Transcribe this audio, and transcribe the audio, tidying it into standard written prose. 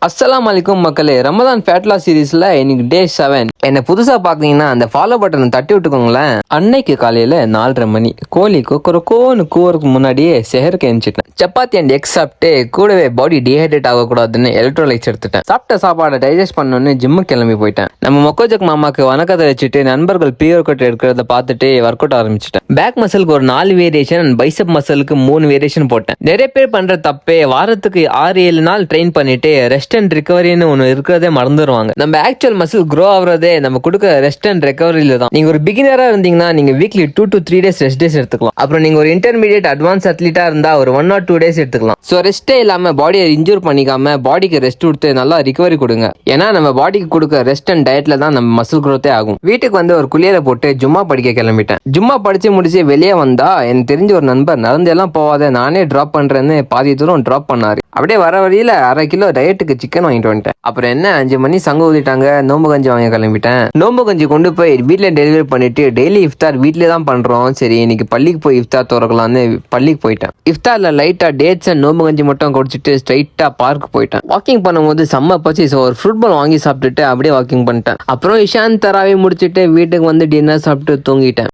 அஸ்ஸலாமு அலைக்கும் மக்களே. ரமதான் ஃபேட் லாஸ் சீரீஸ்ல இன்னைக்கு டே 7. என்ன புதுசா பாத்தீங்கன்னா அந்த ஃபாலோ பட்டனை தட்டி விட்டுக்கோங்களேன். அன்னைக்கு காலையில 4:30 மணி கோழி கொக்கரக்கோன்னு கூவருக்கு முன்னாடியே செஹருக்கு எழுந்துட்டேன். சப்பாத்தி அண்ட் எக்ஸ் சாப்பிட்டு கூடவே பாடி டீஹைட்ரேட் ஆகக்கூடாதுன்னு எலக்ட்ரோலைட்ஸ் எடுத்துட்டேன். சாப்பிட்ட சாப்பாடை டைஜஸ்ட் பண்ணணும்னு ஜிம்முக்கு கிளம்பி போயிட்டேன். நம்ம மொக்கோஜக் மாமாக்கு வணக்கத்தை வச்சுட்டு நண்பர்கள் ப்ரீ ஒர்க் அவுட் எடுக்கிறத பார்த்துட்டு ஒர்க் அவுட் ஆரம்பிச்சிட்டேன். பேக் மசிலுக்கு ஒரு 4 வேரியேஷன் அண்ட் பைசப் மசிலுக்கு 3 வேரியேஷன் போட்டேன். நிறைய பேர் பண்ற தப்பே வாரத்துக்கு 6-7 நாள் ட்ரெயின் பண்ணிட்டு ரெஸ்ட் அண்ட் ரிகவரின்னு ஒன்று இருக்கிறதே மறந்துடுவாங்க. நம்ம ஆக்சுவல் மசில் க்ரோ ஆகுறதே நம்ம கொடுக்க ரெஸ்ட் அண்ட் ரெக்கவரியில தான். நீங்க ஒரு பிகினரா இருந்தீங்கன்னா நீங்க weekly 2 to 3 days rest days எடுத்துக்கலாம். அப்புறம் நீங்க ஒரு இன்டர்மீடியட் அட்வான்ஸ் அத்லீட்டா இருந்தா ஒரு 1 or 2 days எடுத்துக்கலாம். ஸோ ரெஸ்டே இல்லாம பாடியை இன்ஜூர் பண்ணிக்காம பாடிக்கு ரெஸ்ட் கொடுத்து நல்லா ரிகவரி கொடுங்க. ஏன்னா நம்ம பாடிக்கு கொடுக்க ரெஸ்ட் அண்ட் டயட்ல தான் நம்ம மசில் க்ரோத்தே ஆகும். வீட்டுக்கு வந்து ஒரு குளியலை போட்டு ஜும்மா படிக்க கிளம்பிட்டேன். ஜும்மா படிச்சு முடிச்சு வெளியே வந்தா எனக்கு தெரிஞ்ச ஒரு நண்பர் நடந்தெல்லாம் போவாத நானே டிராப் பண்றேன்னு பாதி தூரம் டிராப் பண்ணாரு. அப்படியே வர வழியில 1/2 கிலோ டயட்டுக்கு சிக்கன் வாங்கிட்டு வந்துட்டேன். அப்புறம் என்ன 5 மணி சங்க ஊதிட்டாங்க. நோம்பு கஞ்சி வாங்க கிளம்பிட்டேன். நோம்பு கஞ்சி கொண்டு போய் வீட்டில் டெலிவரி பண்ணிட்டு டெய்லி இஃப்தார் வீட்டிலே தான் பண்றோம். சரி இன்னைக்கு பள்ளிக்கு போய் இஃப்தார் திறக்கலான்னு பள்ளிக்கு போயிட்டேன். இஃப்தார்ல லைட்டா டேட்ஸ் அண்ட் நோம்பு கஞ்சி மட்டும் குடிச்சிட்டு ஸ்ட்ரைட்டா பார்க் போயிட்டேன். வாக்கிங் பண்ணும்போது செம்ம பசி. ஸோ ஒரு ஃபுட்பால் வாங்கி சாப்பிட்டுட்டு அப்படியே வாக்கிங் பண்ணிட்டேன். அப்புறம் இஷான் தராவே முடிச்சுட்டு வீட்டுக்கு வந்து டின்னர் சாப்பிட்டு தூங்கிட்டேன்.